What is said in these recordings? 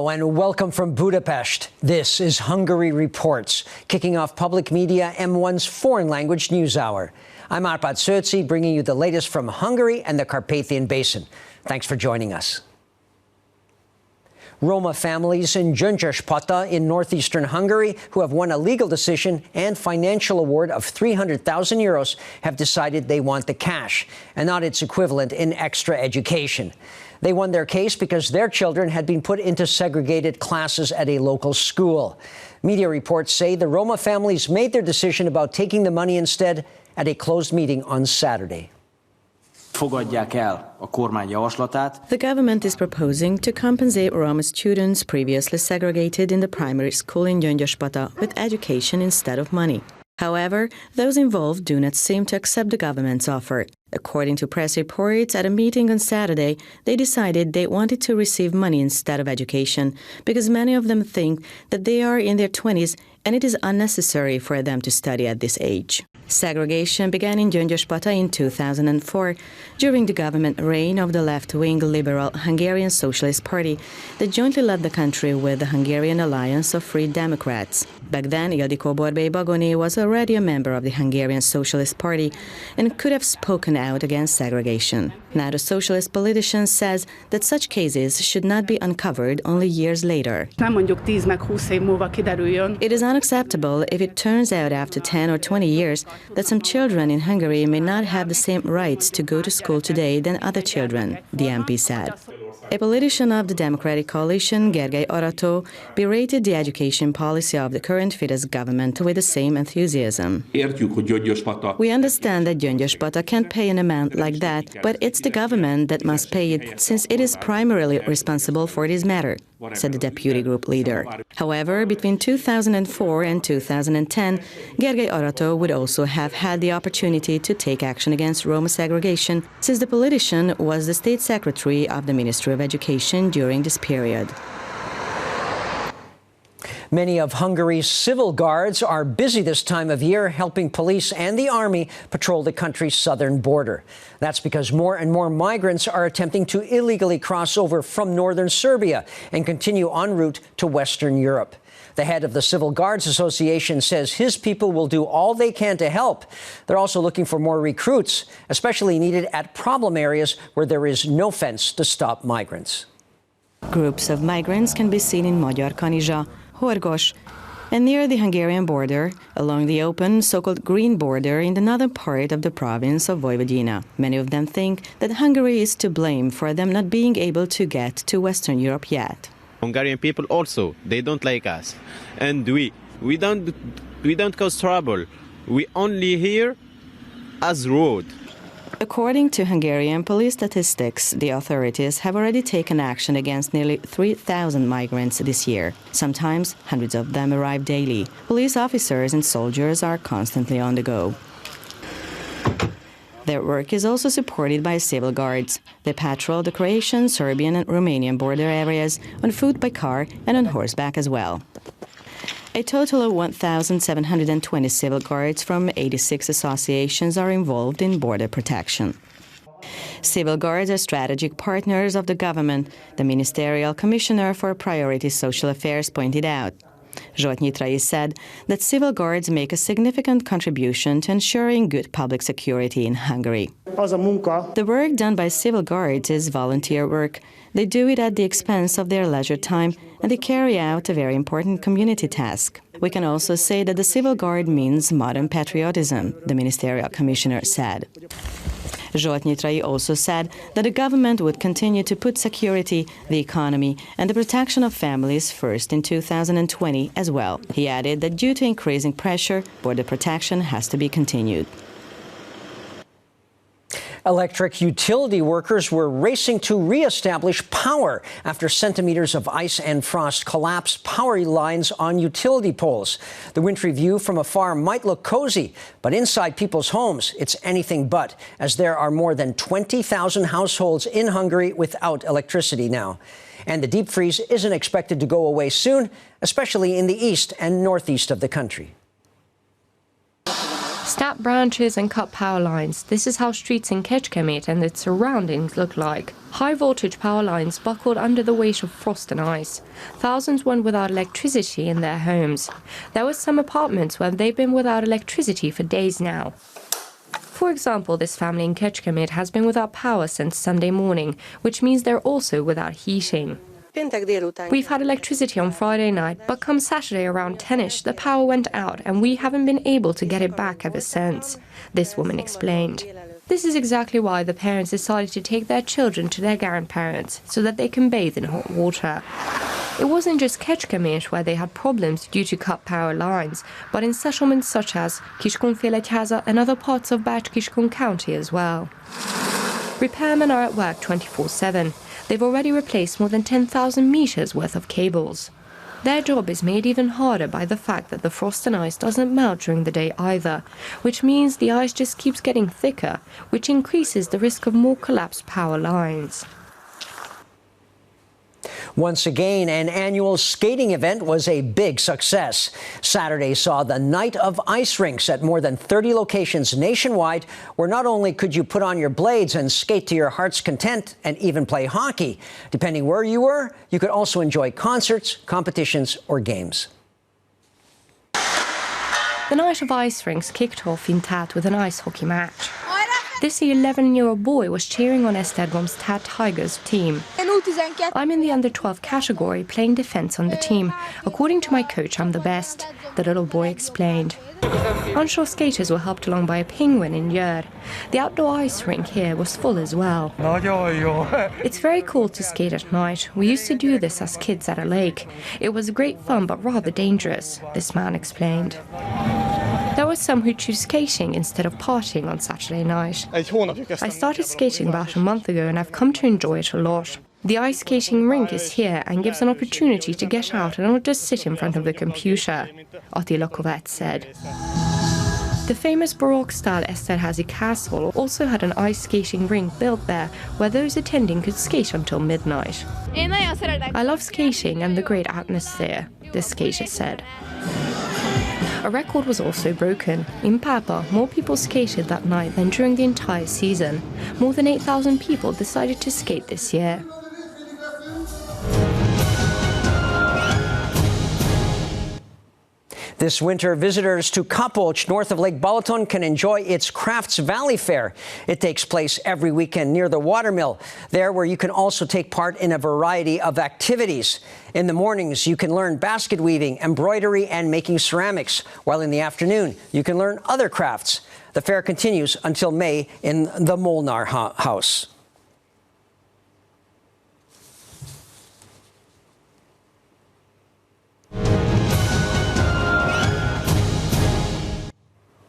Hello and welcome from Budapest. This is Hungary Reports, kicking off Public Media M1's foreign language news hour. I'm Árpád Szőci, bringing you the latest from Hungary and the Carpathian Basin. Thanks for joining us. Roma families in Gyöngyöspata in northeastern Hungary, who have won a legal decision and financial award of 300,000 euros, have decided they want the cash and not its equivalent in extra education. They won their case because their children had been put into segregated classes at a local school. Media reports say the Roma families made their decision about taking the money instead at a closed meeting on Saturday. Fogadják el a kormány javaslatát. The government is proposing to compensate Roma students previously segregated in the primary school in Gyöngyöspata with education instead of money. However, those involved do not seem to accept the government's offer. According to press reports, at a meeting on Saturday, they decided they wanted to receive money instead of education because many of them think that they are in their 20s and it is unnecessary for them to study at this age. Segregation began in Gyöngyöspata in 2004 during the government reign of the left-wing liberal Hungarian Socialist Party that jointly led the country with the Hungarian Alliance of Free Democrats. Back then, Ildikó Borbély-Bagoni was already a member of the Hungarian Socialist Party and could have spoken out against segregation. Now the socialist politician says that such cases should not be uncovered only years later. It is unacceptable if it turns out after 10 or 20 years that some children in Hungary may not have the same rights to go to school today than other children, the MP said. A politician of the Democratic Coalition, Gergely Arató, berated the education policy of the current Fidesz government with the same enthusiasm. We understand that Gyöngyöspata can't pay an amount like that, but it's the government that must pay it since it is primarily responsible for this matter, said the deputy group leader. However, between 2004 and 2010, Gergely Arató would also have had the opportunity to take action against Roma segregation, since the politician was the state secretary of the Ministry of Education during this period. Many of Hungary's civil guards are busy this time of year helping police and the army patrol the country's southern border. That's because more and more migrants are attempting to illegally cross over from northern Serbia and continue en route to Western Europe. The head of the Civil Guards Association says his people will do all they can to help. They're also looking for more recruits, especially needed at problem areas where there is no fence to stop migrants. Groups of migrants can be seen in Magyar Kanizsa, Horgos, and near the Hungarian border, along the open, so-called green border in the northern part of the province of Vojvodina. Many of them think that Hungary is to blame for them not being able to get to Western Europe yet. Hungarian people also, they don't like us. And we don't cause trouble. We only here as road. According to Hungarian police statistics, the authorities have already taken action against nearly 3,000 migrants this year. Sometimes hundreds of them arrive daily. Police officers and soldiers are constantly on the go. Their work is also supported by civil guards. They patrol the Croatian, Serbian and Romanian border areas on foot, by car and on horseback as well. A total of 1,720 civil guards from 86 associations are involved in border protection. Civil guards are strategic partners of the government, the Ministerial Commissioner for Priority Social Affairs pointed out. Zsolt Nyitrai said that civil guards make a significant contribution to ensuring good public security in Hungary. The work done by civil guards is volunteer work. They do it at the expense of their leisure time, and they carry out a very important community task. We can also say that the civil guard means modern patriotism, the Ministerial Commissioner said. Zsolt Nyitrai also said that the government would continue to put security, the economy and the protection of families first in 2020 as well. He added that due to increasing pressure, border protection has to be continued. Electric utility workers were racing to re-establish power after centimeters of ice and frost collapsed power lines on utility poles. The wintry view from afar might look cozy, but inside people's homes, it's anything but, as there are more than 20,000 households in Hungary without electricity now. And the deep freeze isn't expected to go away soon, especially in the east and northeast of the country. Snapped branches and cut power lines. This is how streets in Kecskemét and its surroundings look like. High-voltage power lines buckled under the weight of frost and ice. Thousands went without electricity in their homes. There were some apartments where they've been without electricity for days now. For example, this family in Kecskemét has been without power since Sunday morning, which means they're also without heating. We've had electricity on Friday night, but come Saturday around 10ish, the power went out and we haven't been able to get it back ever since, this woman explained. This is exactly why the parents decided to take their children to their grandparents, so that they can bathe in hot water. It wasn't just Kecskemét where they had problems due to cut power lines, but in settlements such as Kiskunfélegyháza and other parts of Bács-Kiskun County as well. Repairmen are at work 24/7. They've already replaced more than 10,000 meters worth of cables. Their job is made even harder by the fact that the frost and ice doesn't melt during the day either, which means the ice just keeps getting thicker, which increases the risk of more collapsed power lines. Once again, an annual skating event was a big success. Saturday saw the Night of Ice Rinks at more than 30 locations nationwide, where not only could you put on your blades and skate to your heart's content and even play hockey. Depending where you were, you could also enjoy concerts, competitions, or games. The Night of Ice Rinks kicked off in Tat with an ice hockey match. This 11-year-old boy was cheering on Esztergom's Tat Tigers team. I'm in the under-12 category, playing defense on the team. According to my coach, I'm the best, the little boy explained. Onshore skaters were helped along by a penguin in Híradó. The outdoor ice rink here was full as well. It's very cool to skate at night. We used to do this as kids at a lake. It was great fun, but rather dangerous, this man explained. There were some who choose skating instead of partying on Saturday night. I started skating about a month ago and I've come to enjoy it a lot. The ice skating rink is here and gives an opportunity to get out and not just sit in front of the computer, Attila Kovács said. The famous Baroque-style Esterházy castle also had an ice skating rink built there where those attending could skate until midnight. I love skating and the great atmosphere, the skater said. A record was also broken. In Papa, more people skated that night than during the entire season. More than 8,000 people decided to skate this year. This winter, visitors to Kapolcs, north of Lake Balaton, can enjoy its Crafts Valley Fair. It takes place every weekend near the watermill, there where you can also take part in a variety of activities. In the mornings, you can learn basket weaving, embroidery, and making ceramics, while in the afternoon, you can learn other crafts. The fair continues until May in the Molnar House.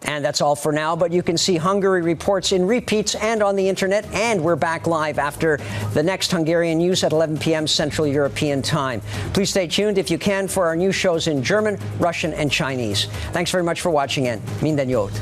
And that's all for now, but you can see Hungary reports in repeats and on the internet, and we're back live after the next Hungarian news at 11 p.m. Central European Time. Please stay tuned if you can for our new shows in German, Russian, and Chinese. Thanks very much for watching, and minden jót!